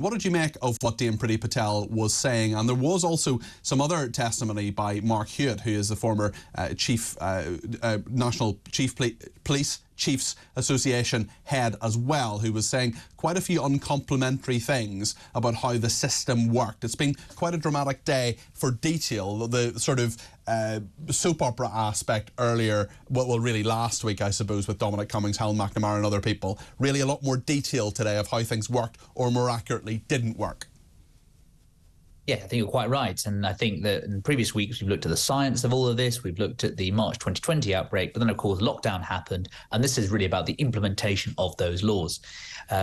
What did you make of what Dame Priti Patel was saying? And there was also some other testimony by Mark Hewitt, who is the former National Police Chiefs Association head as well, who was saying quite a few uncomplimentary things about how the system worked. It's been quite a dramatic day for detail. The sort of soap opera aspect earlier, well, really last week, I suppose, with Dominic Cummings, Helen McNamara and other people. Really a lot more detail today of how things worked, or more accurately, didn't work. Yeah, I think you're quite right. And I think that in previous weeks, we've looked at the science of all of this. We've looked at the March 2020 outbreak, but then, of course, lockdown happened. And this is really about the implementation of those laws.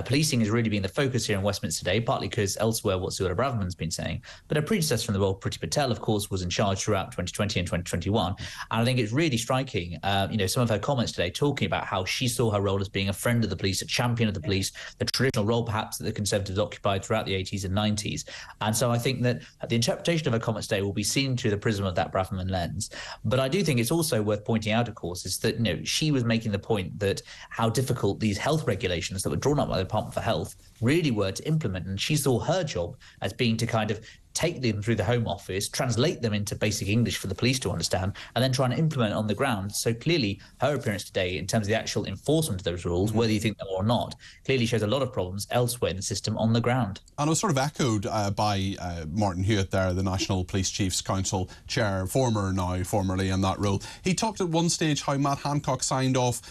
Policing has really been the focus here in Westminster today, partly because elsewhere what Suella Braverman's been saying. But a predecessor in the role, Priti Patel, of course, was in charge throughout 2020 and 2021. And I think it's really striking, some of her comments today talking about how she saw her role as being a friend of the police, a champion of the police, the traditional role perhaps that the Conservatives occupied throughout the 80s and 90s. And so I think that the interpretation of her comments today will be seen through the prism of that Braverman lens. But I do think it's also worth pointing out, of course, is that, she was making the point that how difficult these health regulations that were drawn up by the Department for Health really were to implement. And she saw her job as being to kind of take them through the Home Office, translate them into basic English for the police to understand, and then try and implement it on the ground. So clearly her appearance today in terms of the actual enforcement of those rules, whether you think them or not, clearly shows a lot of problems elsewhere in the system on the ground. And it was sort of echoed by Martin Hewitt there, the National Police Chiefs Council chair, formerly in that role. He talked at one stage how Matt Hancock signed off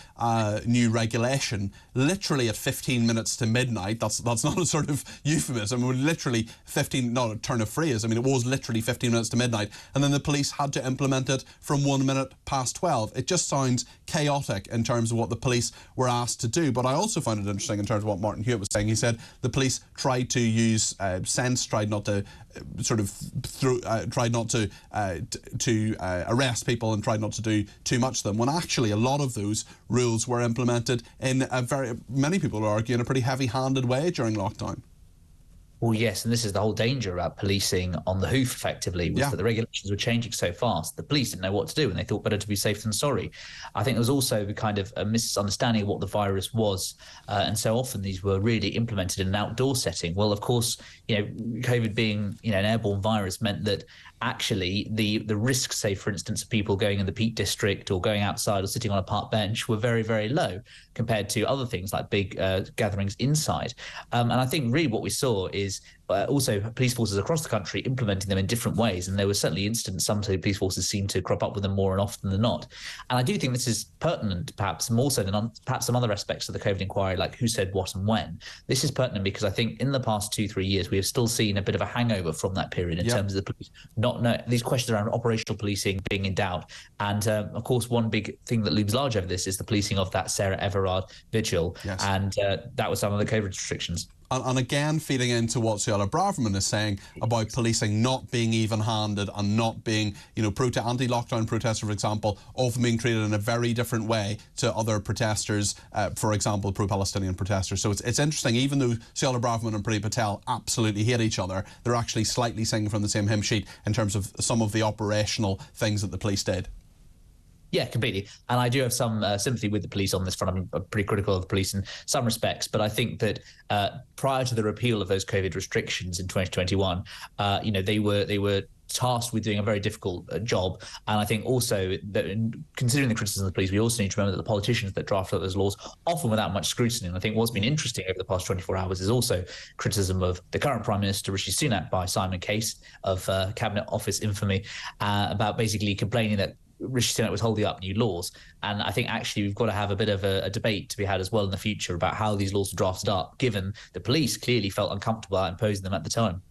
new regulation literally at 15 minutes to midnight. That's not a sort of euphemism. Literally 15, not a turn of phrase. I mean, it was literally 15 minutes to midnight, and then the police had to implement it from 1 minute past 12. It just sounds chaotic in terms of what the police were asked to do. But I also found it interesting in terms of what Martin Hewitt was saying. He said the police tried to use sense, tried not to arrest people, and tried not to do too much to them, when actually a lot of those rules were implemented in many people are arguing, a pretty heavy-handed way during lockdown. Well, yes, and this is the whole danger about policing on the hoof, effectively, was that the regulations were changing so fast. The police didn't know what to do, and they thought better to be safe than sorry. I think there was also kind of a misunderstanding of what the virus was, and so often these were really implemented in an outdoor setting. Well, of course, COVID being an airborne virus meant that actually the risks, say, for instance, of people going in the Peak District or going outside or sitting on a park bench were very, very low compared to other things like big gatherings inside. And I think really what we saw is also police forces across the country implementing them in different ways. And there were certainly incidents, some police forces seem to crop up with them more and often than not. And I do think this is pertinent, perhaps more so than perhaps some other aspects of the COVID inquiry, like who said what and when. This is pertinent because I think in the past 2-3 years, we have still seen a bit of a hangover from that period in terms of the police not know these questions around operational policing being in doubt. And of course, one big thing that looms large over this is the policing of that Sarah Everard vigil. Yes. And that was some of the COVID restrictions. And again, feeding into what Suella Braverman is saying about policing not being even-handed and not being, anti-lockdown protesters, for example, often being treated in a very different way to other protesters, for example, pro-Palestinian protesters. So it's interesting, even though Suella Braverman and Priti Patel absolutely hate each other, they're actually slightly singing from the same hymn sheet in terms of some of the operational things that the police did. Yeah, completely. And I do have some sympathy with the police on this front. I'm pretty critical of the police in some respects, but I think that prior to the repeal of those COVID restrictions in 2021, they were tasked with doing a very difficult job. And I think also that considering the criticism of the police, we also need to remember that the politicians that drafted those laws, often without much scrutiny. And I think what's been interesting over the past 24 hours is also criticism of the current Prime Minister, Rishi Sunak, by Simon Case of Cabinet Office infamy, about basically complaining that Rishi Sunak was holding up new laws. And I think actually we've got to have a bit of a debate to be had as well in the future about how these laws were drafted up, given the police clearly felt uncomfortable imposing them at the time.